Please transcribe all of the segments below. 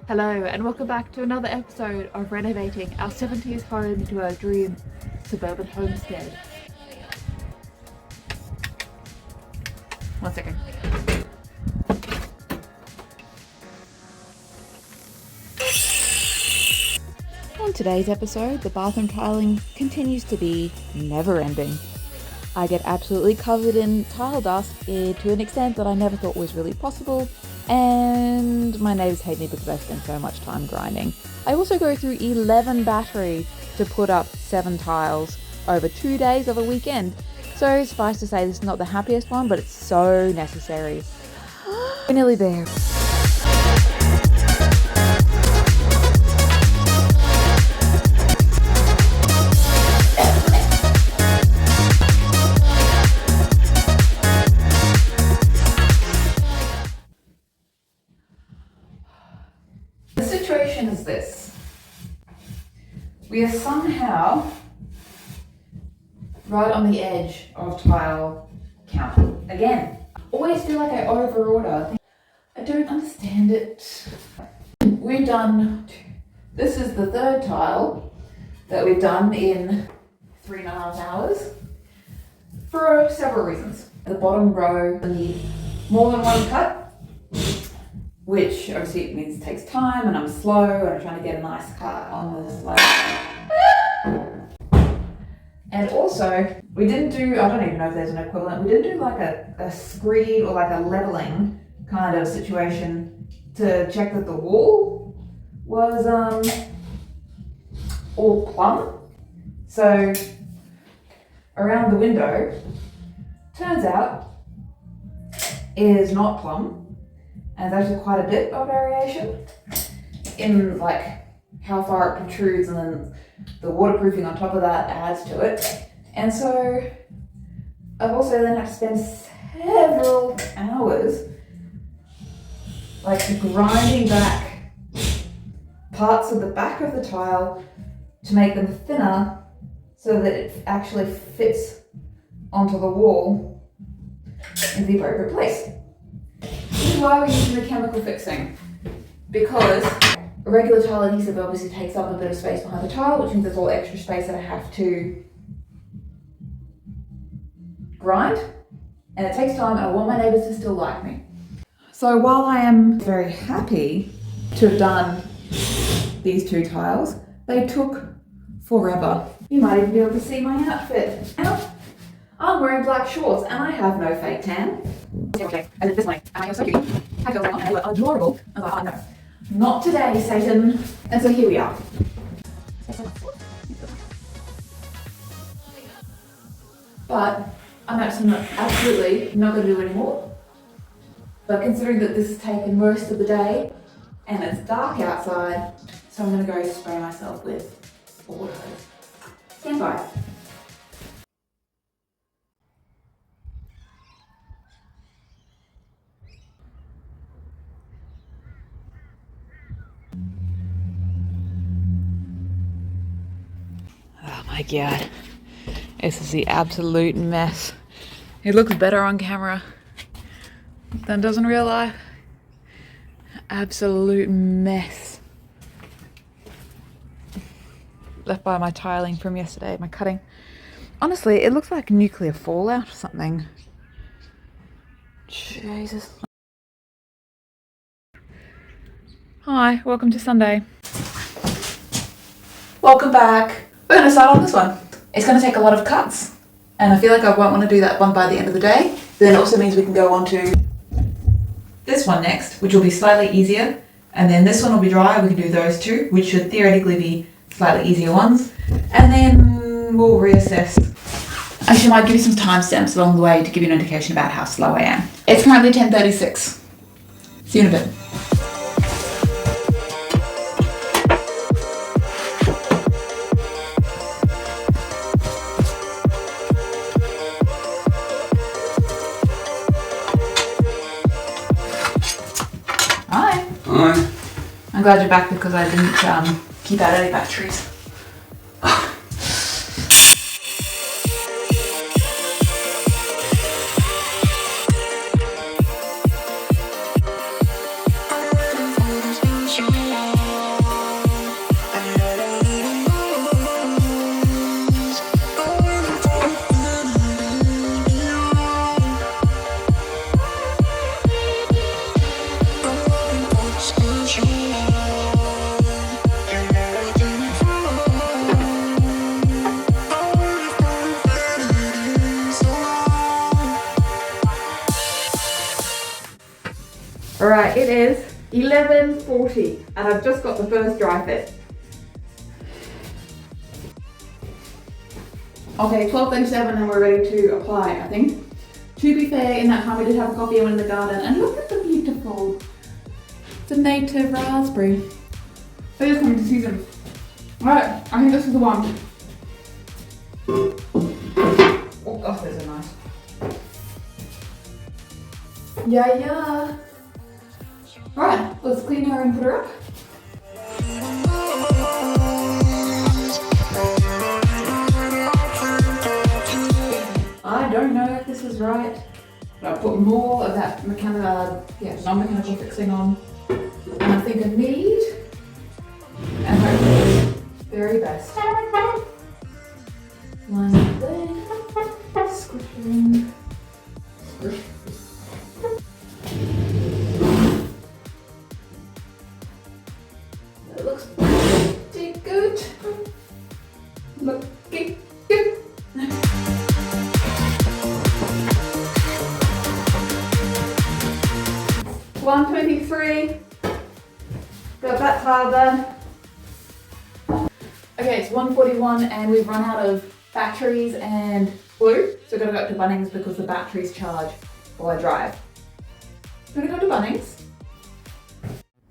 Hello and welcome back to another episode of renovating our 70s home into our dream suburban homestead. One second. On today's episode, the bathroom tiling continues to be never ending. I get absolutely covered in tile dust to an extent that I never thought was really possible, and my neighbours hate me because I spend so much time grinding. I also go through 11 batteries to put up 7 tiles over 2 days of a weekend. So suffice to say, this is not the happiest one, but it's so necessary. We're nearly there. The situation is this. We are somehow right on the edge of tile count. Again, always feel like I overorder. I don't understand it. We've done, this is the 3rd tile that we've done in 3.5 hours for several reasons. The bottom row need more than one cut, which obviously means it takes time, and I'm slow and I'm trying to get a nice cut on the slow. And also, we didn't do, I don't even know if there's an equivalent, we didn't do like a screed or like a leveling kind of situation to check that the wall was all plumb. So around the window, turns out, is not plumb. And there's actually quite a bit of variation in like how far it protrudes, and then the waterproofing on top of that adds to it. And so I've also then had to spend several hours like grinding back parts of the back of the tile to make them thinner so that it actually fits onto the wall in the appropriate place. This is why we're using the chemical fixing, because regular tile adhesive obviously takes up a bit of space behind the tile, which means there's all extra space that I have to grind, and it takes time, and I want my neighbours to still like me. So while I am very happy to have done these 2 tiles, they took forever. You might even be able to see my outfit. Now, I'm wearing black shorts and I have no fake tan. Okay, I did this way, and you're so cute. I feel like I'm adorable. I was like, oh no, not today, Satan. And so here we are. But I'm absolutely not going to do it anymore. But considering that this has taken most of the day and it's dark outside, so I'm going to go spray myself with water hose. Stand by. Oh my god, this is the absolute mess. It looks better on camera than does in real life. Absolute mess. Left by my tiling from yesterday, my cutting. Honestly, it looks like nuclear fallout or something. Jesus. Hi, welcome to Sunday. Welcome back. We're going to start on this one. It's going to take a lot of cuts, and I feel like I won't want to do that one by the end of the day. Then it also means we can go on to this one next, which will be slightly easier, and then this one will be dry. We can do those 2, which should theoretically be slightly easier ones, and then we'll reassess. Actually, I might give you some timestamps along the way to give you an indication about how slow I am. It's currently 10:36. See you in a bit. Hi. I'm glad you're back because I didn't keep out any batteries. Alright, it is 11:40 and I've just got the first dry fit. Okay, 12:37 and we're ready to apply, I think. To be fair, in that time we did have a coffee and went in the garden, and look at the beautiful, it's a native raspberry. They're just coming to season. Alright, I think this is the one. Oh gosh, those are nice. Yeah. Right, let's clean her and put her up. I don't know if this is right, but I'll put more of that non-mechanical fixing on. And I think I need, and hopefully, very best. Line up there, squish in, squish. It looks pretty good. Looking good. 123. Got that tile done. Okay, it's 1:41 and we've run out of batteries and glue. So we're gonna go to Bunnings because the batteries charge while I drive. We're gonna go to Bunnings.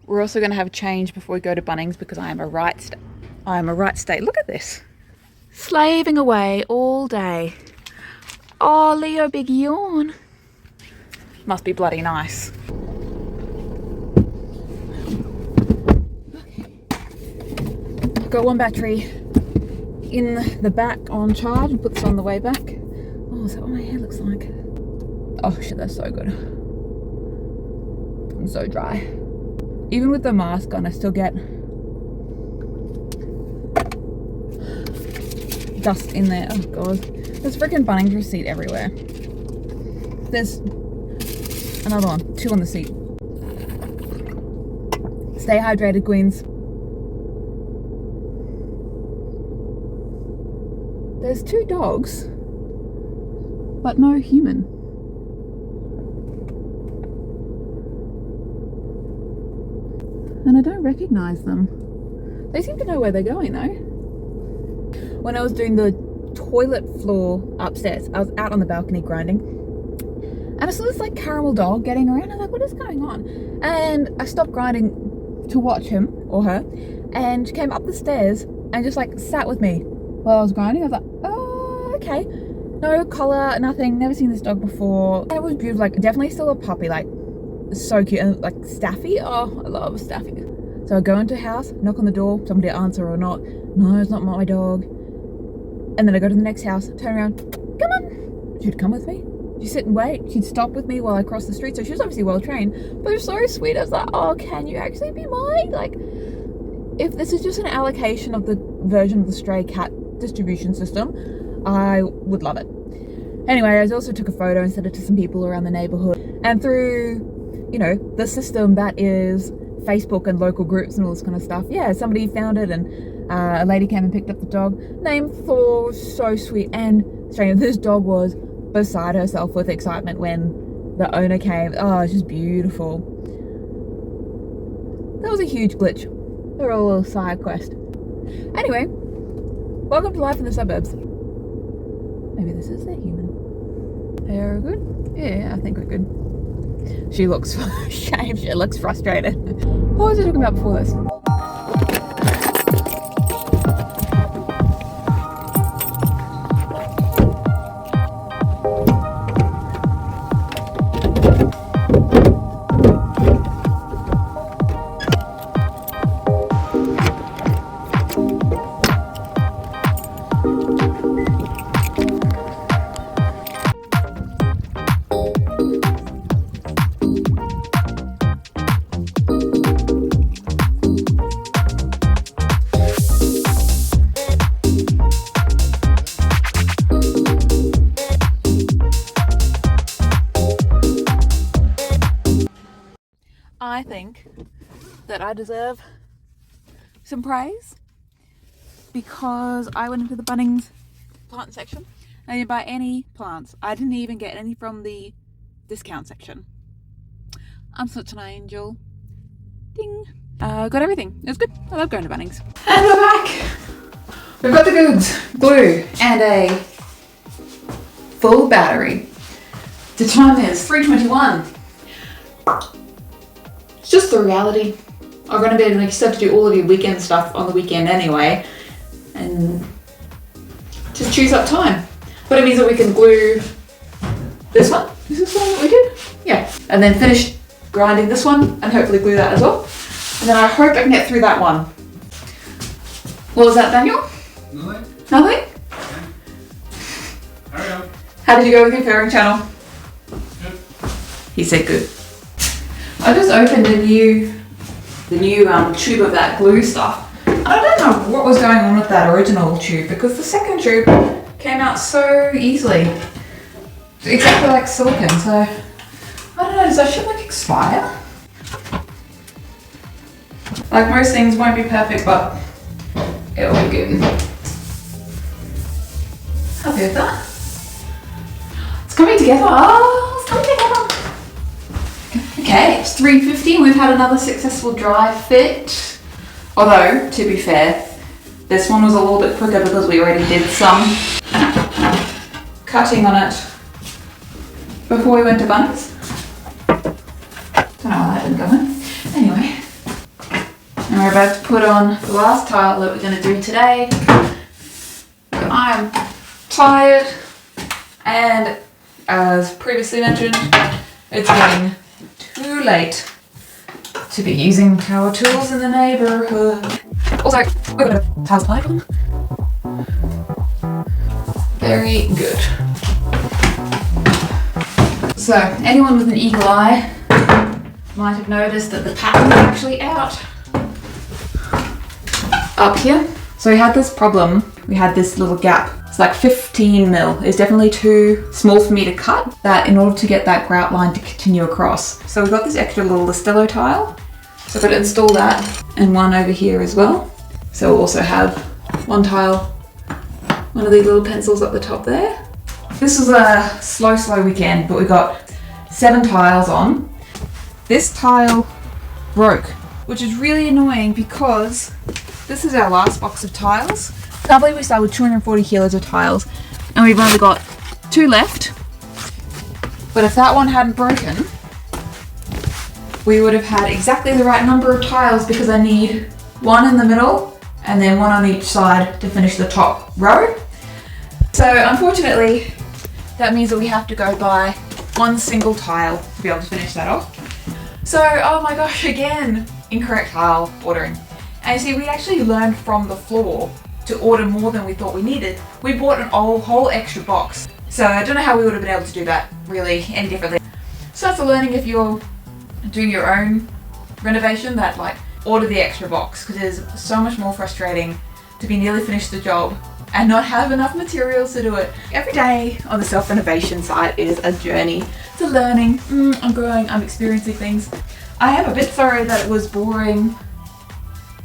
We're also gonna have a change before we go to Bunnings because I am a right state. Look at this. Slaving away all day. Oh, Leo, big yawn. Must be bloody nice. Got one battery in the back on charge and put this on the way back. Oh, is that what my hair looks like? Oh shit, that's so good. I'm so dry. Even with the mask on, I still get dust in there. Oh god. There's freaking Bunnings receipt everywhere. There's another one. 2 on the seat. Stay hydrated, Queens. There's 2 dogs, but no human. And I don't recognize them. They seem to know where they're going though. When I was doing the toilet floor upstairs, I was out on the balcony grinding, and I saw this like caramel dog getting around. I was like, what is going on? And I stopped grinding to watch him or her, and she came up the stairs and just like sat with me while I was grinding. I was like, oh, okay. No collar, nothing, never seen this dog before. And it was beautiful, like definitely still a puppy, like so cute. And like Staffy, oh, I love Staffy. So I go into a house, knock on the door, somebody answer or not. No, it's not my dog. And then I go to the next house, turn around, come on. She'd come with me. She'd sit and wait. She'd stop with me while I crossed the street. So she was obviously well trained, but it was so sweet. I was like, oh, can you actually be mine? Like, if this is just an allocation of the version of the stray cat distribution system, I would love it. Anyway, I also took a photo and sent it to some people around the neighborhood, and through, you know, the system that is Facebook and local groups and all this kind of stuff, yeah, somebody found it, and a lady came and picked up the dog. Named Thor, so sweet. And strange, this dog was beside herself with excitement when the owner came. Oh, it's just beautiful. That was a huge glitch. They were a little side quest. Anyway, welcome to life in the suburbs. Maybe this is a human. They're good? Yeah, I think we're good. She looks ashamed. She looks frustrated. What was I talking about before this? that I deserve some praise because I went into the Bunnings plant section and I didn't buy any plants. I didn't even get any from the discount section. I'm such an angel. Ding. Got everything. It was good. I love going to Bunnings. And we're back. We've got the goods, glue, and a full battery. The time is 3:21. It's just the reality of renovating. Like, you still have to do all of your weekend stuff on the weekend anyway, and just choose up time. But it means that we can glue this one. Is this the one that we did? Yeah. And then finish grinding this one and hopefully glue that as well. And then I hope I can get through that one. What was that, Daniel? Nothing. Nothing? Hurry up. How did you go with your fairing channel? Good. He said good. I just opened the new tube of that glue stuff. I don't know what was going on with that original tube because the second tube came out so easily. Exactly like silicone, so I don't know, does that shit like expire? Like most things won't be perfect, but it'll be good. Happy with that. It's coming together. Oh, it's coming together. Okay, it's 3:50. We've had another successful dry fit. Although, to be fair, this one was a little bit quicker because we already did some cutting on it before we went to Bunnings. Don't know why that didn't go in. Anyway. And we're about to put on the last tile that we're going to do today. I'm tired, and as previously mentioned, it's getting too late to be using power tools in the neighborhood. Also, we're going to tile supply from. Very good. So, anyone with an eagle eye might have noticed that the pattern is actually out up here. So we had this problem. We had this little gap. It's like 15 mil. It's definitely too small for me to cut that in order to get that grout line to continue across. So we've got this extra little Listello tile. So I've got to install that and one over here as well. So we'll also have one tile, one of these little pencils up the top there. This was a slow weekend, but we got 7 tiles on. This tile broke, which is really annoying because this is our last box of tiles. I can't believe we started with 240 kilos of tiles and we've only got 2 left. But if that one hadn't broken, we would have had exactly the right number of tiles because I need one in the middle and then one on each side to finish the top row. So unfortunately, that means that we have to go buy one single tile to be able to finish that off. So, oh my gosh, again, incorrect tile ordering. And you see, we actually learned from the floor to order more than we thought we needed. We bought an whole extra box. So I don't know how we would have been able to do that really any differently. So that's a learning if you're doing your own renovation, that like order the extra box, because it is so much more frustrating to be nearly finished the job and not have enough materials to do it. Every day on the self-renovation site is a journey. It's a learning. I'm growing, I'm experiencing things. I am a bit sorry that it was boring,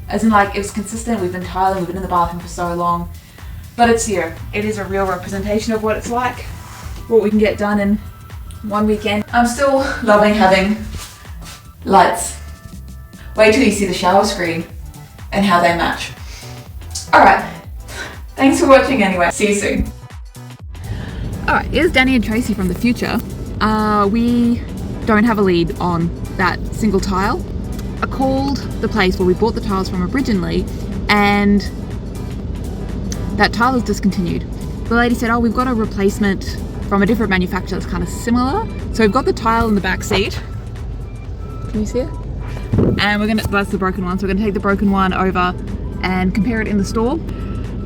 as in like it was consistent. We've been tiling, we've been in the bathroom for so long, but it's here. It is a real representation of what it's like, what we can get done in one weekend. I'm still loving having lights. Wait till you see the shower screen and how they match. Alright, thanks for watching anyway. See you soon. Alright, here's Danny and Tracy from the future. We don't have a lead on that single tile. I called the place where we bought the tiles from originally and that tile is discontinued. The lady said, oh, we've got a replacement from a different manufacturer that's kind of similar. So we've got the tile in the back seat. Can you see it? And that's the broken one. So we're gonna take the broken one over and compare it in the store.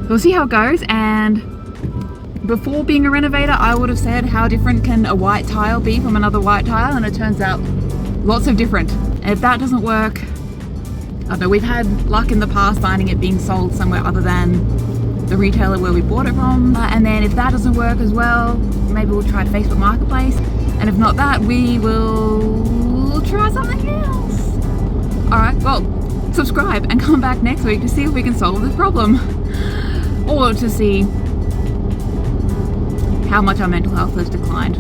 We'll see how it goes. And before being a renovator, I would have said, how different can a white tile be from another white tile? And it turns out lots of different. And if that doesn't work, I don't know, we've had luck in the past finding it being sold somewhere other than the retailer where we bought it from. And then if that doesn't work as well, maybe we'll try Facebook Marketplace. And if not that, we will try something else. Alright, well, subscribe and come back next week to see if we can solve this problem. Or to see how much our mental health has declined.